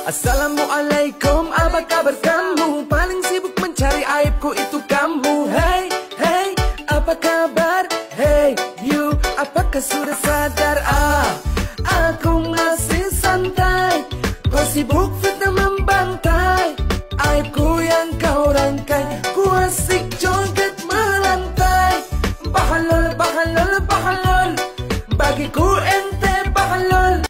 Assalamualaikum, apa kabar kamu? Paling sibuk mencari aibku itu kamu. Hey, hey, apa kabar? Hey, you, apakah sudah sadar? Aku masih santai. Kau sibuk fitnah membantai. Aibku yang kau rangkai. Ku asik joget melantai. Bahalol, bahalol, bahalol. Bagiku ente bahalol.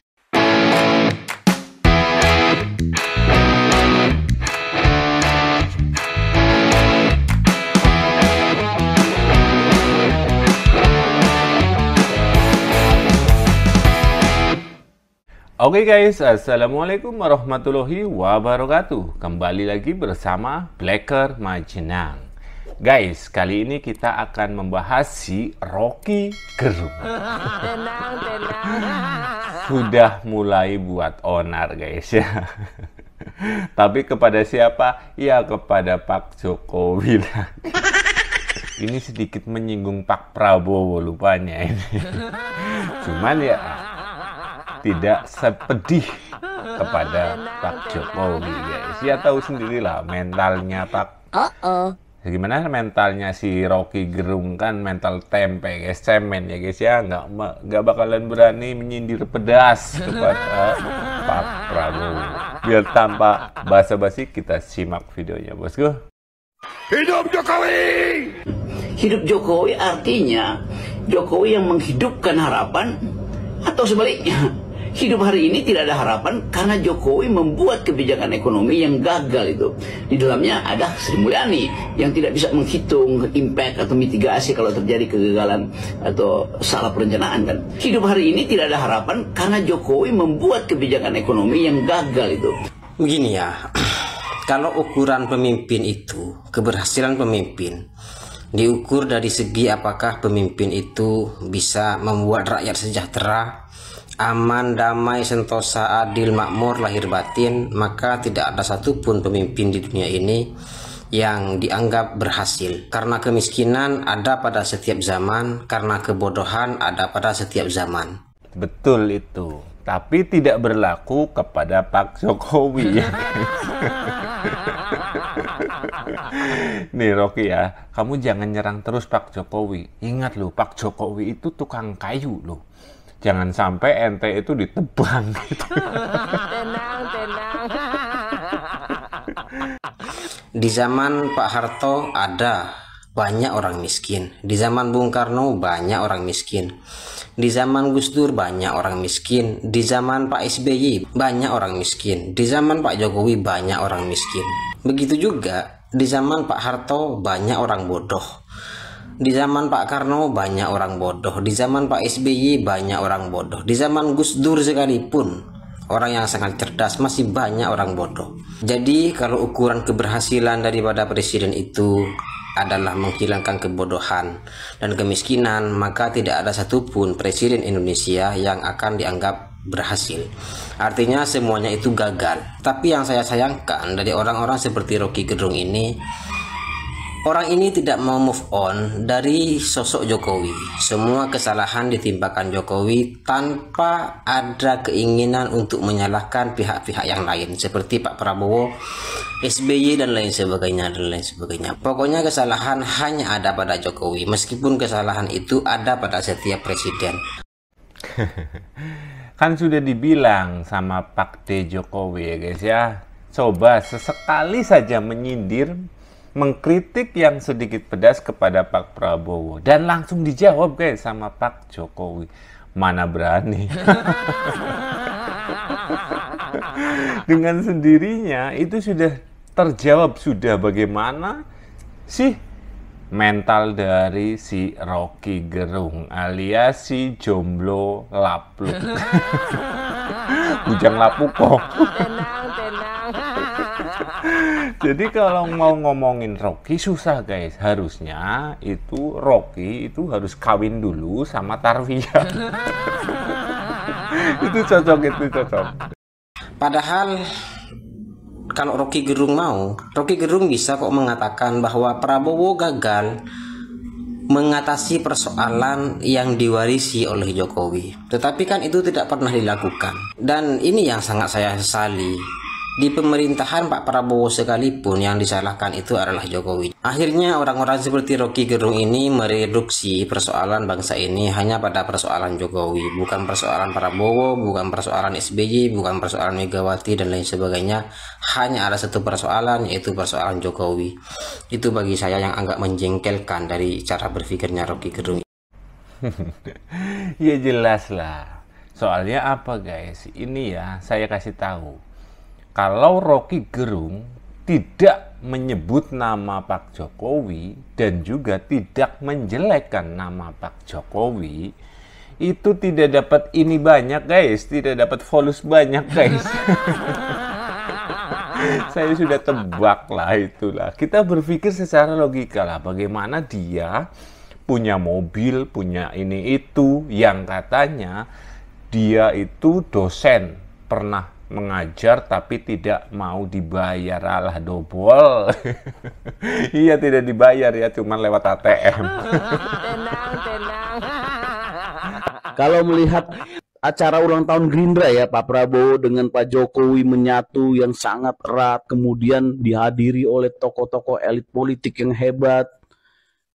Oke guys, assalamualaikum warahmatullahi wabarakatuh. Kembali lagi bersama Blacker Majenang. Guys, kali ini kita akan membahas si Rocky Gerung. Tenang. Sudah mulai buat onar guys ya. Tapi kepada siapa? Ya kepada Pak Jokowi lagi. Ini sedikit menyinggung Pak Prabowo lupanya ini. Cuman ya tidak sepedih kepada Pak Jokowi guys. Ya tahu sendirilah mentalnya Pak. Gimana mentalnya si Rocky Gerung, kan mental tempe guys, cemen ya guys ya, nggak bakalan berani menyindir pedas kepada Pak Prabowo. Biar tanpa basa-basi kita simak videonya bosku. Hidup Jokowi! Hidup Jokowi artinya Jokowi yang menghidupkan harapan, atau sebaliknya, hidup hari ini tidak ada harapan karena Jokowi membuat kebijakan ekonomi yang gagal itu. Di dalamnya ada Sri Mulyani yang tidak bisa menghitung impact atau mitigasi kalau terjadi kegagalan atau salah perencanaan kan. Hidup hari ini tidak ada harapan karena Jokowi membuat kebijakan ekonomi yang gagal itu. Begini ya, kalau ukuran pemimpin itu, keberhasilan pemimpin diukur dari segi apakah pemimpin itu bisa membuat rakyat sejahtera, aman, damai, sentosa, adil, makmur, lahir batin, maka tidak ada satupun pemimpin di dunia ini yang dianggap berhasil. Karena kemiskinan ada pada setiap zaman, karena kebodohan ada pada setiap zaman. Betul itu, tapi tidak berlaku kepada Pak Jokowi. Nih Rocky ya, kamu jangan nyerang terus Pak Jokowi. Ingat loh, Pak Jokowi itu tukang kayu loh. Jangan sampai ente itu ditebang gitu. Tenang. Di zaman Pak Harto ada banyak orang miskin. Di zaman Bung Karno banyak orang miskin. Di zaman Gus Dur banyak orang miskin. Di zaman Pak SBY banyak orang miskin. Di zaman Pak Jokowi banyak orang miskin. Begitu juga di zaman Pak Harto banyak orang bodoh. Di zaman Pak Karno banyak orang bodoh. Di zaman Pak SBY banyak orang bodoh. Di zaman Gus Dur sekalipun orang yang sangat cerdas masih banyak orang bodoh. Jadi kalau ukuran keberhasilan daripada presiden itu adalah menghilangkan kebodohan dan kemiskinan, maka tidak ada satupun presiden Indonesia yang akan dianggap berhasil. Artinya semuanya itu gagal. Tapi yang saya sayangkan dari orang-orang seperti Rocky Gerung ini, orang ini tidak mau move on dari sosok Jokowi. Semua kesalahan ditimpakan Jokowi tanpa ada keinginan untuk menyalahkan pihak-pihak yang lain seperti Pak Prabowo, SBY dan lain sebagainya. Pokoknya kesalahan hanya ada pada Jokowi, meskipun kesalahan itu ada pada setiap presiden. Kan sudah dibilang sama Pak D Jokowi ya guys ya. Coba sesekali saja menyindir, mengkritik yang sedikit pedas kepada Pak Prabowo, dan langsung dijawab guys sama Pak Jokowi. Mana berani. Dengan sendirinya itu sudah terjawab sudah bagaimana sih mental dari si Rocky Gerung alias si jomblo lapluk. Bujang lapuko. Tenang. Jadi kalau mau ngomongin Rocky susah guys. Harusnya itu Rocky itu harus kawin dulu sama Tarwiyah. Itu cocok. Padahal kalau Rocky Gerung mau, Rocky Gerung bisa kok mengatakan bahwa Prabowo gagal mengatasi persoalan yang diwarisi oleh Jokowi. Tetapi kan itu tidak pernah dilakukan. Dan ini yang sangat saya sesali. Di pemerintahan Pak Prabowo sekalipun yang disalahkan itu adalah Jokowi. Akhirnya orang-orang seperti Rocky Gerung ini mereduksi persoalan bangsa ini hanya pada persoalan Jokowi, bukan persoalan Prabowo, bukan persoalan SBY, bukan persoalan Megawati dan lain sebagainya. Hanya ada satu persoalan, yaitu persoalan Jokowi. Itu bagi saya yang agak menjengkelkan dari cara berpikirnya Rocky Gerung. Ya jelas lah. Soalnya apa guys? Ini ya saya kasih tahu. Kalau Rocky Gerung tidak menyebut nama Pak Jokowi dan juga tidak menjelekkan nama Pak Jokowi, itu tidak dapat ini banyak guys, tidak dapat followers banyak guys. Saya sudah tebak lah itulah. Kita berpikir secara logika lah, bagaimana dia punya mobil, punya ini itu, yang katanya dia itu dosen, pernah mengajar tapi tidak mau dibayar, alah dobol. Iya tidak dibayar ya, cuman lewat ATM. Tenang. Kalau melihat acara ulang tahun Gerindra ya, Pak Prabowo dengan Pak Jokowi menyatu yang sangat erat, kemudian dihadiri oleh tokoh-tokoh elit politik yang hebat,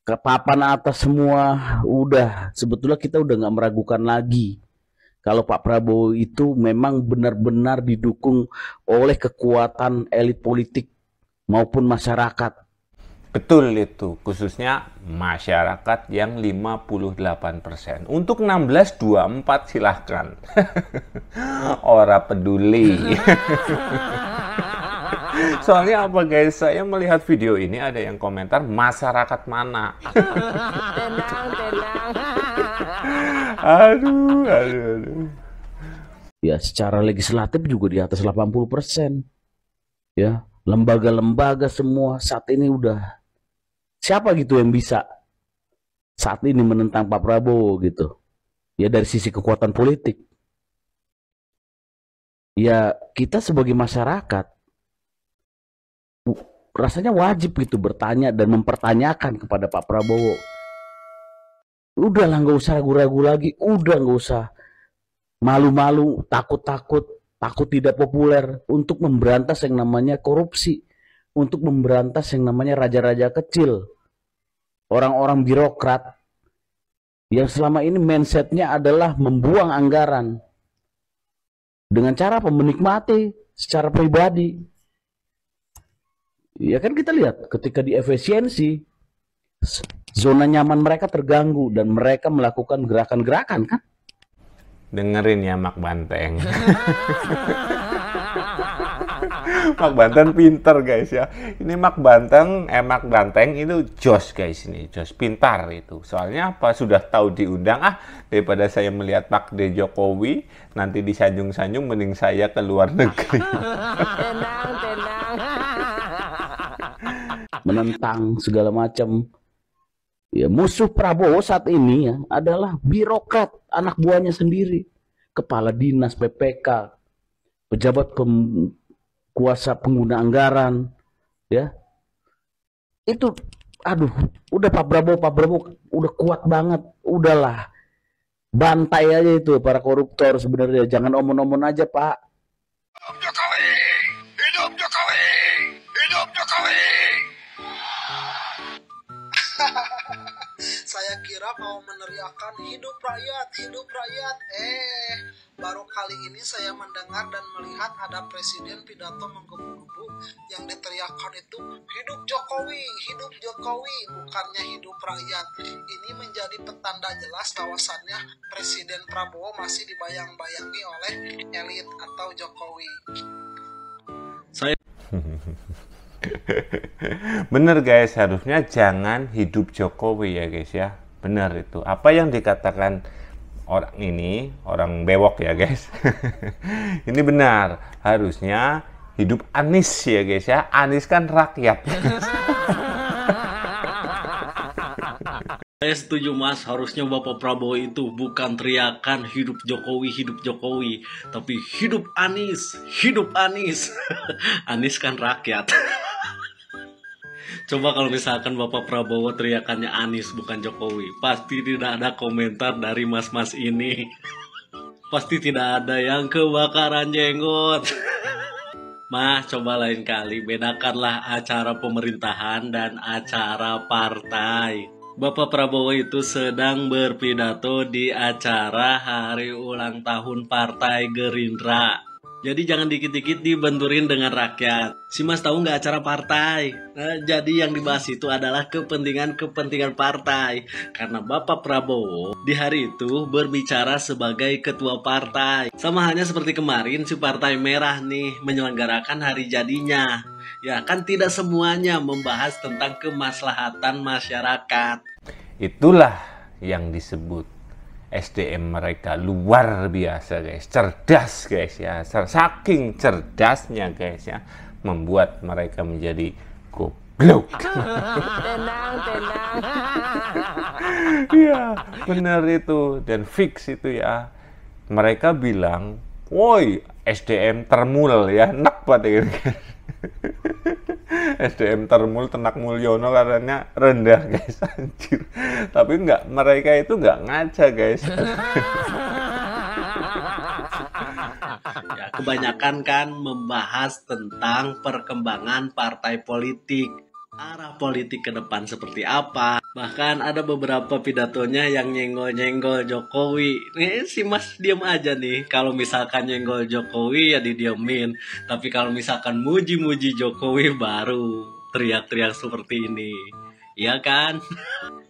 ke papan atas semua, udah sebetulnya kita udah nggak meragukan lagi kalau Pak Prabowo itu memang benar-benar didukung oleh kekuatan elit politik maupun masyarakat. Betul itu, khususnya masyarakat yang 58%. Untuk 16-24 silahkan. Ora peduli. Soalnya apa guys, saya melihat video ini ada yang komentar masyarakat mana. Tenang. Aduh. Ya secara legislatif juga di atas 80%. Ya, lembaga-lembaga semua saat ini udah, siapa gitu yang bisa saat ini menentang Pak Prabowo gitu. Ya dari sisi kekuatan politik. Ya kita sebagai masyarakat rasanya wajib gitu bertanya dan mempertanyakan kepada Pak Prabowo. Udahlah, nggak usah ragu-ragu lagi, udah nggak usah malu-malu, takut tidak populer untuk memberantas yang namanya korupsi, untuk memberantas yang namanya raja-raja kecil, orang-orang birokrat yang selama ini mindsetnya adalah membuang anggaran dengan cara menikmati secara pribadi. Ya kan kita lihat ketika di efisiensi, zona nyaman mereka terganggu dan mereka melakukan gerakan-gerakan kan. Dengerin ya Mak Banteng. Mak Banteng pinter guys ya. Ini Mak Banteng itu jos guys, ini jos pintar itu. Soalnya apa, sudah tahu diundang, daripada saya melihat Pak D Jokowi nanti disanjung-sanjung, mending saya ke luar negeri. Tenang. Menentang segala macam. Ya, musuh Prabowo saat ini ya adalah birokrat, anak buahnya sendiri, kepala dinas PPK, pejabat kuasa pengguna anggaran, ya. Itu, udah Pak Prabowo udah kuat banget, udahlah, bantai aja itu para koruptor sebenarnya, jangan omon-omon aja Pak. Hidup Jokowi. Saya kira mau meneriakan hidup rakyat. Baru kali ini saya mendengar dan melihat ada presiden pidato menggebu-gebu yang diteriakan itu hidup Jokowi, bukannya hidup rakyat. Ini menjadi petanda jelas bahwasannya Presiden Prabowo masih dibayang-bayangi oleh elit atau Jokowi. Bener guys, harusnya jangan hidup Jokowi ya guys ya. Bener itu. Apa yang dikatakan orang ini, orang bewok ya guys. Ini benar. Harusnya hidup Anies ya guys ya. Anies kan rakyat. Saya setuju Mas, harusnya Bapak Prabowo itu bukan teriakan hidup Jokowi, tapi hidup Anies. Anies kan rakyat. Coba kalau misalkan Bapak Prabowo teriakannya Anies bukan Jokowi, pasti tidak ada komentar dari mas-mas ini. Pasti tidak ada yang kebakaran jenggot. Mah, coba lain kali bedakanlah acara pemerintahan dan acara partai. Bapak Prabowo itu sedang berpidato di acara hari ulang tahun Partai Gerindra. Jadi jangan dikit-dikit dibenturin dengan rakyat. Si Mas tahu nggak acara partai? Nah, jadi yang dibahas itu adalah kepentingan partai. Karena Bapak Prabowo di hari itu berbicara sebagai ketua partai. Sama halnya seperti kemarin si Partai Merah nih menyelenggarakan hari jadinya. Ya kan tidak semuanya membahas tentang kemaslahatan masyarakat. Itulah yang disebut SDM mereka luar biasa guys, cerdas guys ya, saking cerdasnya guys ya, membuat mereka menjadi goblok. Tenang. Ya benar itu, dan fix itu ya. Mereka bilang, woi SDM termul ya, enak banget gitu. SDM termul Tenak Mulyono karena rendah guys, anjir. Tapi mereka itu nggak ngaca guys. Ya, kebanyakan kan membahas tentang perkembangan partai politik, arah politik ke depan seperti apa. Bahkan ada beberapa pidatonya yang nyenggol-nyenggol Jokowi. Si Mas diam aja nih. Kalau misalkan nyenggol Jokowi ya didiemin. Tapi kalau misalkan muji-muji Jokowi baru teriak-teriak seperti ini. Iya kan?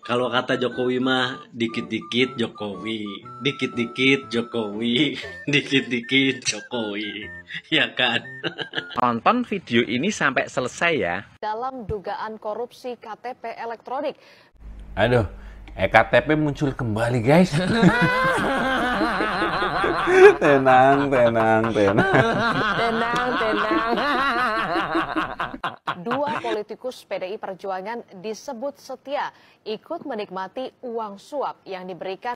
Kalau kata Jokowi mah dikit-dikit Jokowi, dikit-dikit Jokowi, dikit-dikit Jokowi. Ya kan? Tonton video ini sampai selesai ya. Dalam dugaan korupsi KTP elektronik. Aduh, EKTP muncul kembali guys. Tenang. Dua politikus PDI Perjuangan disebut setia ikut menikmati uang suap yang diberikan.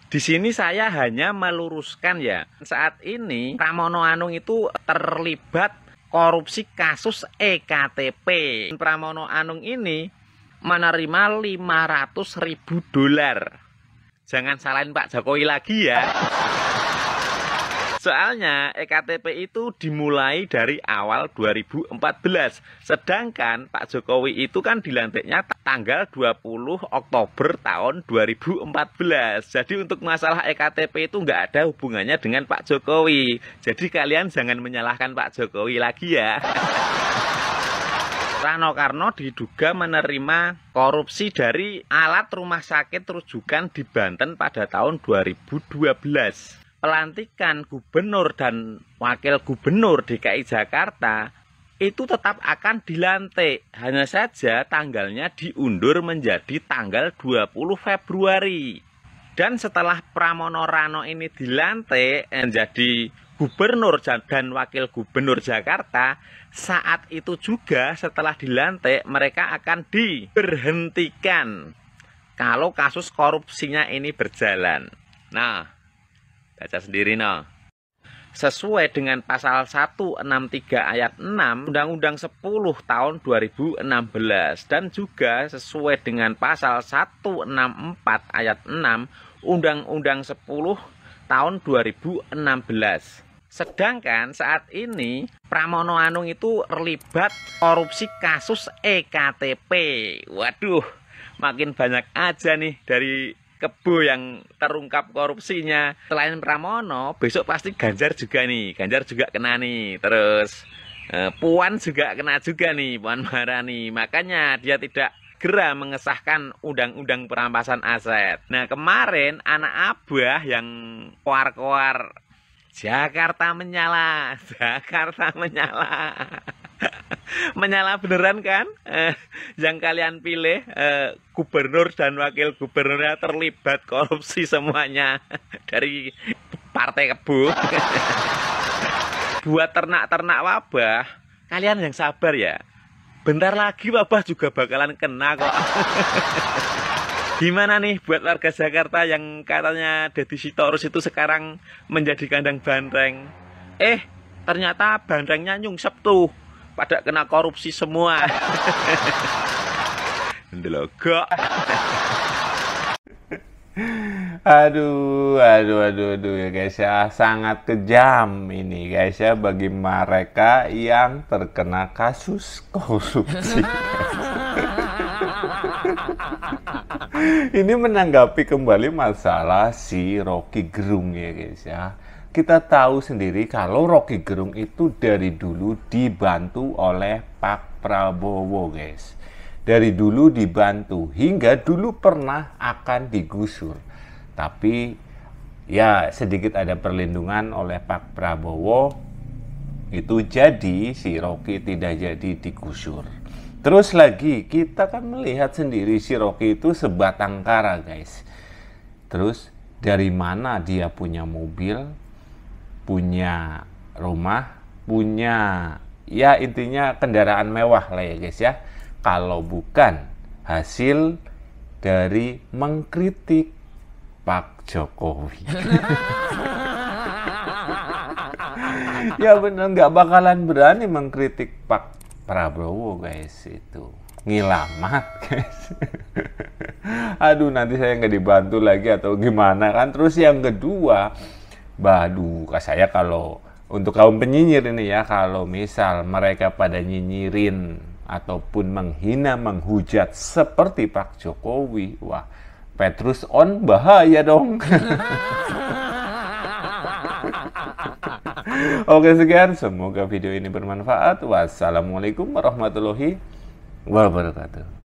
Di sini saya hanya meluruskan ya. Saat ini Pramono Anung itu terlibat korupsi kasus EKTP. Pramono Anung ini menerima $500.000. Jangan salahin Pak Jokowi lagi ya. Soalnya EKTP itu dimulai dari awal 2014. Sedangkan Pak Jokowi itu kan dilantiknya tanggal 20 Oktober tahun 2014. Jadi untuk masalah EKTP itu nggak ada hubungannya dengan Pak Jokowi. Jadi kalian jangan menyalahkan Pak Jokowi lagi ya. Rano Karno diduga menerima korupsi dari alat rumah sakit rujukan di Banten pada tahun 2012. Pelantikan gubernur dan wakil gubernur DKI Jakarta itu tetap akan dilantik. Hanya saja tanggalnya diundur menjadi tanggal 20 Februari. Dan setelah Pramono Rano ini dilantik menjadi gubernur dan wakil gubernur Jakarta, saat itu juga setelah dilantik mereka akan diberhentikan kalau kasus korupsinya ini berjalan. Nah, baca sendiri no. Sesuai dengan pasal 163 ayat 6 Undang-Undang 10 tahun 2016 dan juga sesuai dengan pasal 164 ayat 6 Undang-Undang 10 tahun 2016. Sedangkan saat ini Pramono Anung itu terlibat korupsi kasus EKTP. Waduh, makin banyak aja nih dari Kebo yang terungkap korupsinya. Selain Pramono, besok pasti Ganjar juga nih. Ganjar juga kena nih. Terus Puan juga kena juga nih, Puan Maharani. Makanya dia tidak segera mengesahkan undang-undang perampasan aset. Nah, kemarin anak Abah yang koar-koar Jakarta menyala, Jakarta menyala. Menyala beneran kan? Yang kalian pilih gubernur dan wakil gubernurnya terlibat korupsi semuanya dari partai Kebo. Buat ternak-ternak wabah, kalian yang sabar ya. Bentar lagi wabah juga bakalan kena kok. Gimana nih buat warga Jakarta yang katanya Deddy Sitorus itu sekarang menjadi kandang banteng? Ternyata bantengnya nyungsep tuh. Pada kena korupsi semua. Ndelogok. Aduh ya guys ya, sangat kejam ini guys ya bagi mereka yang terkena kasus korupsi. Ini menanggapi kembali masalah si Rocky Gerung ya guys ya. Kita tahu sendiri kalau Rocky Gerung itu dari dulu dibantu oleh Pak Prabowo guys. Dari dulu dibantu hingga dulu pernah akan digusur. Tapi ya sedikit ada perlindungan oleh Pak Prabowo, itu jadi si Rocky tidak jadi digusur. Terus lagi kita kan melihat sendiri si Rocky itu sebatang kara guys. Terus dari mana dia punya mobil, punya rumah, punya ya intinya kendaraan mewah lah ya guys ya. Kalau bukan hasil dari mengkritik Pak Jokowi. Ya bener, nggak bakalan berani mengkritik Pak Prabowo guys, itu ngilamat guys. Aduh nanti saya nggak dibantu lagi atau gimana kan. Terus yang kedua, baduh saya kalau untuk kaum penyinyir ini ya, kalau misal mereka pada nyinyirin ataupun menghina, menghujat seperti Pak Jokowi, wah Petrus on bahaya dong. Oke sekian, semoga video ini bermanfaat. Wassalamualaikum warahmatullahi wabarakatuh.